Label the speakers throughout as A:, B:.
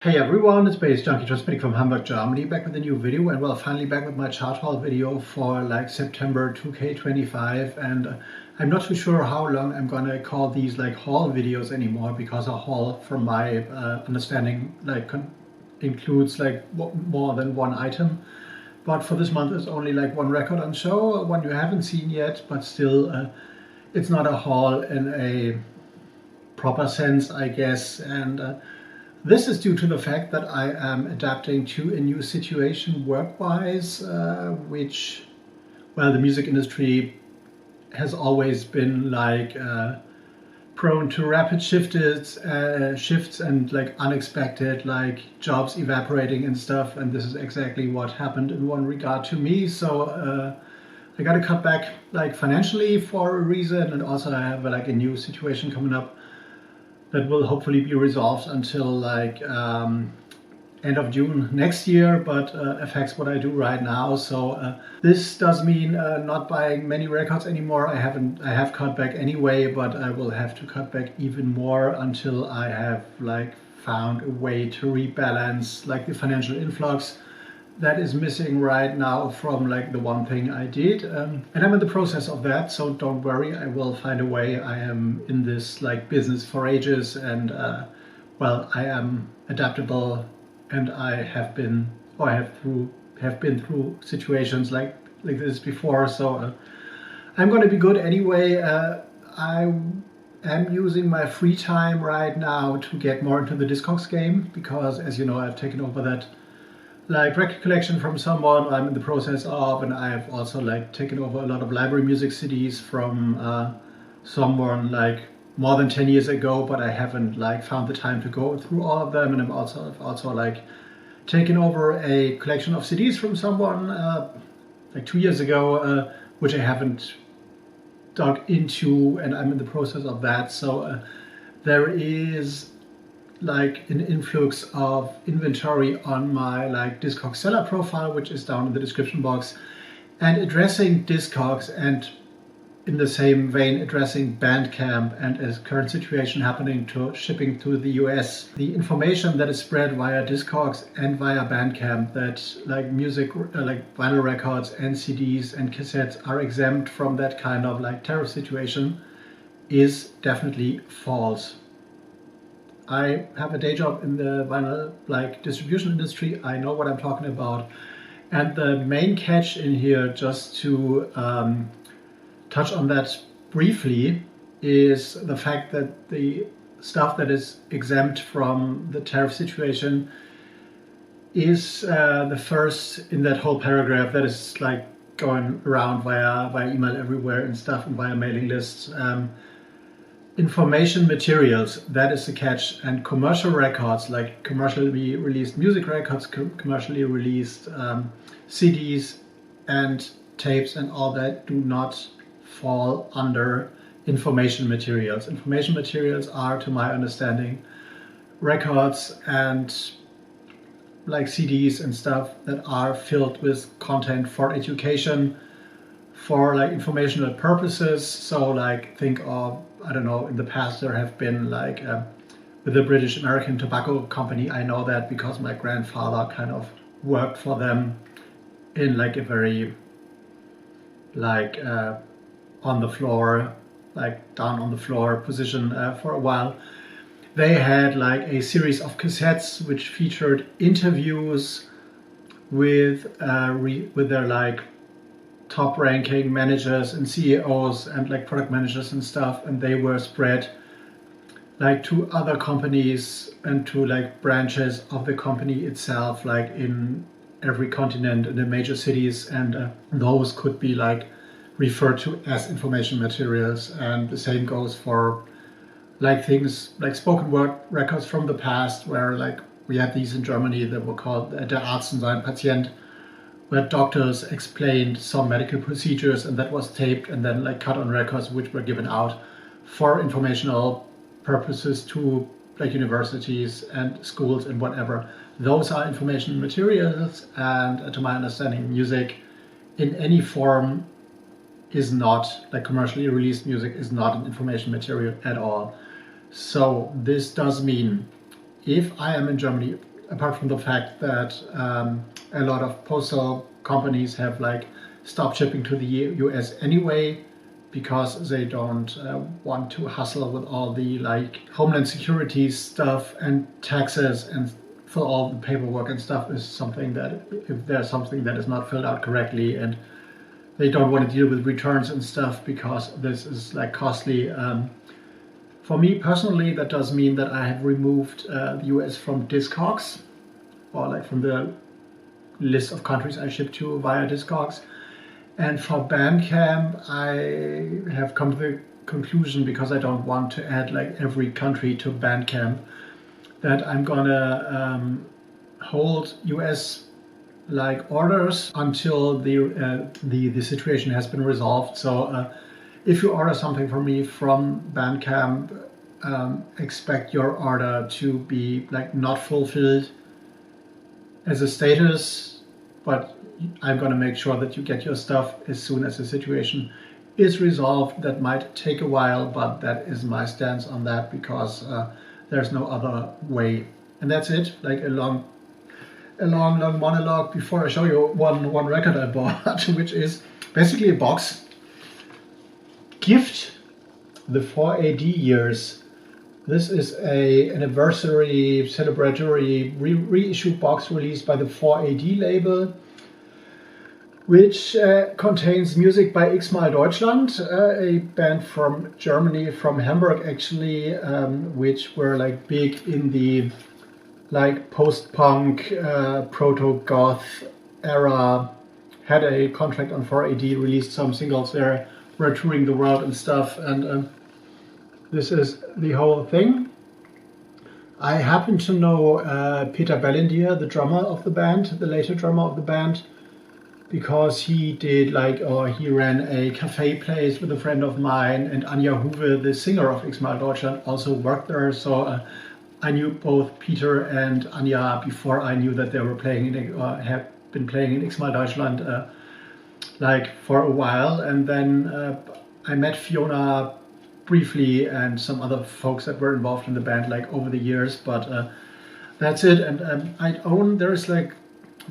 A: Hey everyone, it's baze.djunkiii from Hamburg, Germany, back with a new video, and well, finally back with my chart haul video for like September 2K25. And I'm not too sure how long I'm gonna call these like haul videos anymore, because a haul, from my understanding, like includes like more than one item. But for this month, it's only like one record on show, one you haven't seen yet, but still, it's not a haul in a proper sense, I guess. And this is due to the fact that I am adapting to a new situation work-wise, which, well, the music industry has always been like prone to rapid shifts and like unexpected like jobs evaporating and stuff. And this is exactly what happened in one regard to me. So I got to cut back like financially for a reason, and also I have like a new situation coming up that will hopefully be resolved until like end of June next year, but affects what I do right now. So this does mean not buying many records anymore. I have cut back anyway, but I will have to cut back even more until I have like found a way to rebalance like the financial influx that is missing right now from like the one thing I did, and I'm in the process of that, so don't worry, I will find a way. I am in this like business for ages, and well, I am adaptable, and I have been through situations like this before, so I'm going to be good anyway. I am using my free time right now to get more into the Discogs game, because as you know, I've taken over that like record collection from someone I'm in the process of, and I have also like taken over a lot of library music CDs from someone like more than 10 years ago, but I haven't like found the time to go through all of them. And I've also like taken over a collection of CDs from someone like 2 years ago, which I haven't dug into, and I'm in the process of that. So there is like an influx of inventory on my like Discogs seller profile, which is down in the description box, and addressing Discogs, and in the same vein addressing BANDCAMP and its current situation happening to shipping to the US. The information that is spread via Discogs and via BANDCAMP that like music, like vinyl records and CDs and cassettes are exempt from that kind of like tariff situation is definitely false. I have a day job in the vinyl like distribution industry. I know what I'm talking about. And the main catch in here, just to touch on that briefly, is the fact that the stuff that is exempt from the tariff situation is the first in that whole paragraph that is like going around via email everywhere and stuff, and via mailing lists. Information materials, that is the catch. And commercial records, like commercially released music records, commercially released CDs and tapes and all that, do not fall under information materials. Information materials are, to my understanding, records and like CDs and stuff that are filled with content for education, for like informational purposes. So like think of, I don't know, in the past there have been like with the British American Tobacco Company, I know that because my grandfather kind of worked for them in like a very like on the floor, like down on the floor position for a while. They had like a series of cassettes which featured interviews with their like top-ranking managers and CEOs and like product managers and stuff, and they were spread like to other companies and to like branches of the company itself, like in every continent in the major cities, and those could be like referred to as information materials. And the same goes for like things like spoken word records from the past, where like we had these in Germany that were called der Arzt und sein Patient, where doctors explained some medical procedures, and that was taped and then like cut on records, which were given out for informational purposes to like universities and schools and whatever. Those are information materials, and to my understanding, music in any form is not, like commercially released music is not an information material at all. So this does mean if I am in Germany apart from the fact that a lot of postal companies have like stopped shipping to the US anyway, because they don't want to hustle with all the like Homeland Security stuff and taxes and for all the paperwork and stuff is something that if there's something that is not filled out correctly, and they don't want to deal with returns and stuff because this is like costly. For me personally, that does mean that I have removed the US from Discogs, or like from the list of countries I ship to via Discogs. And for BANDCAMP, I have come to the conclusion, because I don't want to add like every country to BANDCAMP, that I'm gonna hold US like orders until the situation has been resolved. So if you order something from me from BANDCAMP, expect your order to be like not fulfilled as a status, but I'm going to make sure that you get your stuff as soon as the situation is resolved. That might take a while, but that is my stance on that, because there's no other way. And that's it, like a long monologue before I show you one record I bought, which is basically a box. Gift, the 4AD years. This is an anniversary celebratory reissue box released by the 4AD label, which contains music by X-Mal Deutschland, a band from Germany, from Hamburg actually, which were like big in the like post-punk, proto-goth era, had a contract on 4AD, released some singles there, were touring the world and stuff, and this is the whole thing. I happen to know Peter Bellindier, the drummer of the band, the later drummer of the band, because he did like, or he ran a cafe place with a friend of mine, and Anja Huwe, the singer of X-Mal Deutschland, also worked there. So I knew both Peter and Anja before I knew that they were playing in, or had been playing in X-Mal Deutschland like for a while. And then I met Fiona briefly and some other folks that were involved in the band like over the years, but that's it. And there's like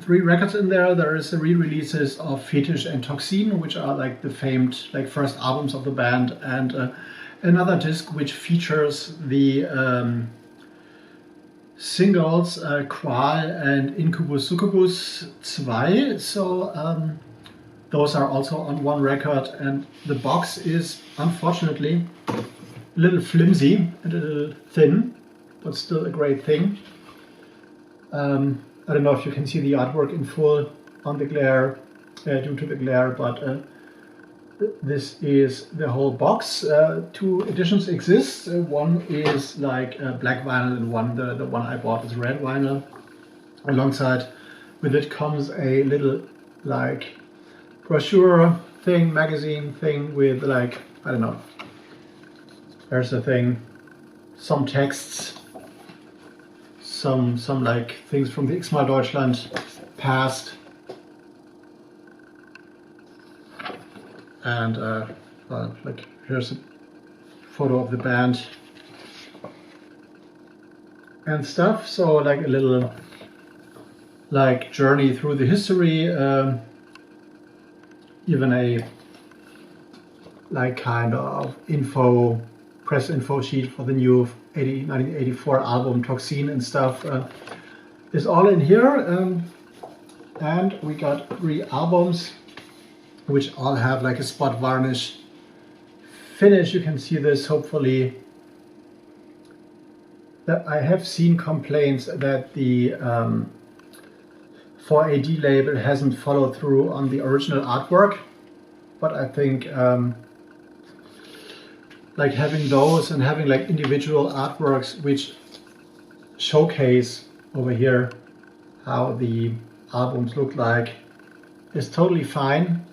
A: 3 records in there. There is the re-releases of Fetish and Toxin, which are like the famed like first albums of the band, and another disc which features the singles Qual and Incubus Succubus 2. So those are also on one record, and the box is unfortunately a little flimsy and a little thin, but still a great thing. I don't know if you can see the artwork in full on the glare, due to the glare, but this is the whole box. 2 editions exist. One is like black vinyl, and the one I bought is red vinyl. Alongside with it comes a little like brochure thing, magazine thing with like, I don't know, there's a thing, some texts, some like things from the X-Mal Deutschland past, and like here's a photo of the band and stuff. So like a little like journey through the history, even a like kind of press info sheet for the new 1984 album Toxin and stuff is all in here. And we got 3 albums which all have like a spot varnish finish. You can see this hopefully. That I have seen complaints that the 4AD label hasn't followed through on the original artwork, but I think like having those and having like individual artworks which showcase over here how the albums look like is totally fine.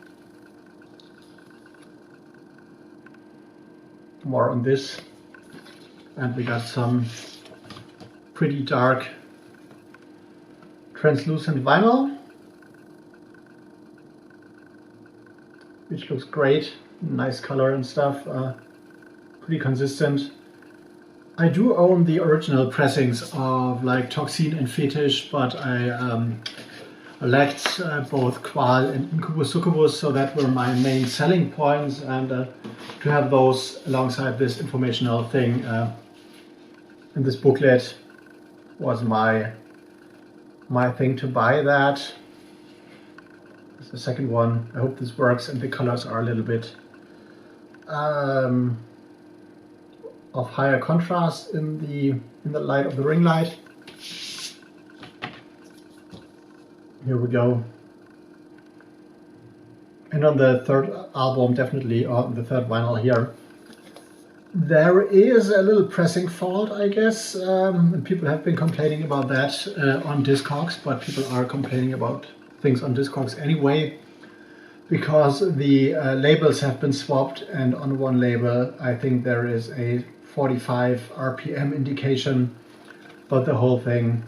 A: More on this, and we got some pretty dark translucent vinyl, which looks great, nice color and stuff, pretty consistent. I do own the original pressings of like Toxin and Fetish, but I lacked both Qual and Incubus Succubus, so that were my main selling points, and to have those alongside this informational thing in this booklet was my thing to buy that. This is the second one. I hope this works, and the colors are a little bit of higher contrast in the light of the ring light. Here we go. And on the third album, definitely, or the third vinyl here, there is a little pressing fault, I guess. And people have been complaining about that on Discogs, but people are complaining about things on Discogs anyway, because the labels have been swapped, and on one label I think there is a 45 RPM indication, but the whole thing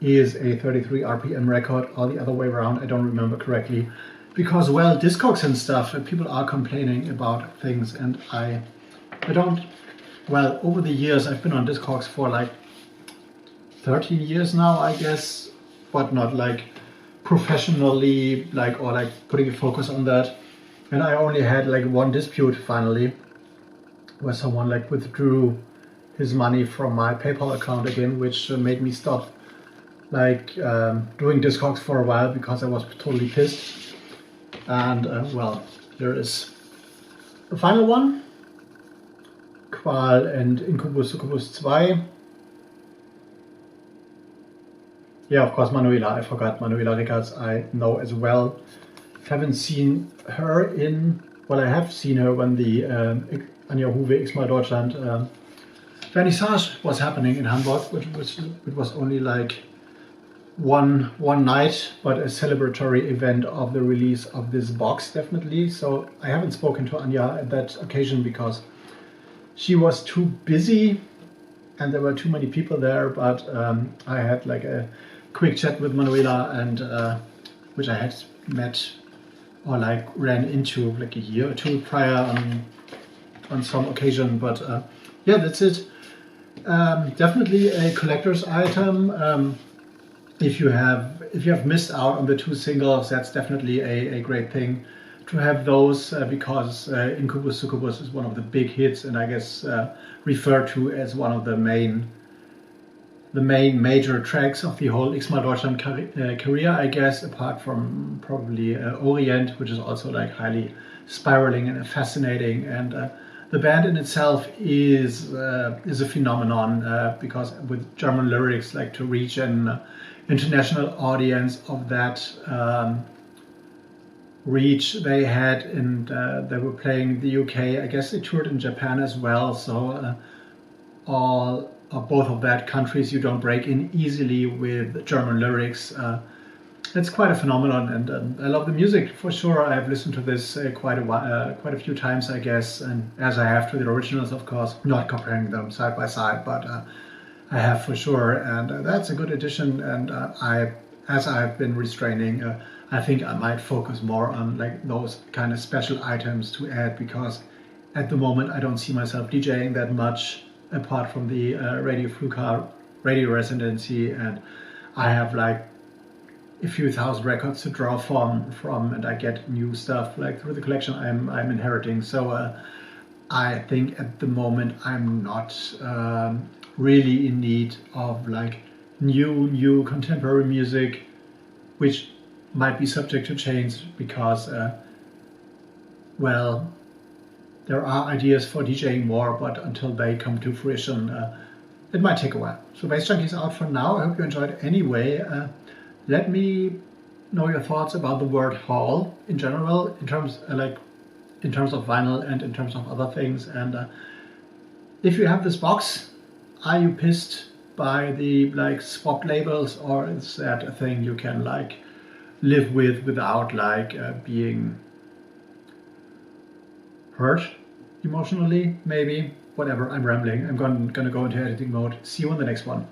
A: is a 33 RPM record, or the other way around, I don't remember correctly. Because, well, Discogs and stuff, and people are complaining about things, and I don't, well, over the years I've been on Discogs for like 13 years now, I guess, but not like professionally, like, or like putting a focus on that. And I only had like one dispute finally, where someone like withdrew his money from my PayPal account again, which made me stop like doing Discogs for a while, because I was totally pissed. And well, here is the final one, Qual and Incubus Succubus 2. Yeah, of course, Manuela. I forgot Manuela Rickards. I know as well. Haven't seen her in, well, I have seen her when the Anja Huwe X-Mal Deutschland vernissage was happening in Hamburg, which was only like one night, but a celebratory event of the release of this box, definitely. So I haven't spoken to Anja at that occasion because she was too busy and there were too many people there, but I had like a quick chat with Manuela, and which I had met or like ran into like a year or two prior on some occasion. But yeah, that's it. Definitely a collector's item. If you have missed out on the two singles, that's definitely a great thing to have those, because Incubus Succubus is one of the big hits, and I guess referred to as one of the main major tracks of the whole X-Mal Deutschland career, I guess, apart from probably Orient, which is also like highly spiraling and fascinating. And the band in itself is a phenomenon, because with German lyrics, like to reach an international audience of that reach they had, and they were playing the UK. I guess they toured in Japan as well. So all or both of that countries, you don't break in easily with German lyrics. It's quite a phenomenon, and I love the music for sure. I've listened to this quite a few times, I guess, and as I have to the originals, of course, not comparing them side by side, but I have for sure, and that's a good addition. And as I've been restraining, I think I might focus more on like those kind of special items to add, because at the moment I don't see myself DJing that much, apart from the Radio Flouka radio residency, and I have like a few thousand records to draw from, and I get new stuff like through the collection I'm inheriting. So I think at the moment I'm not really in need of like new contemporary music, which might be subject to change, because well, there are ideas for DJing more, but until they come to fruition, it might take a while. So Bass Junkie is out for now. I hope you enjoyed it anyway. Let me know your thoughts about the word hall in general, in terms of vinyl and in terms of other things. And if you have this box, are you pissed by the like swap labels, or is that a thing you can like live with without like being hurt emotionally? Maybe. Whatever, I'm rambling. I'm gonna go into editing mode. See you in the next one.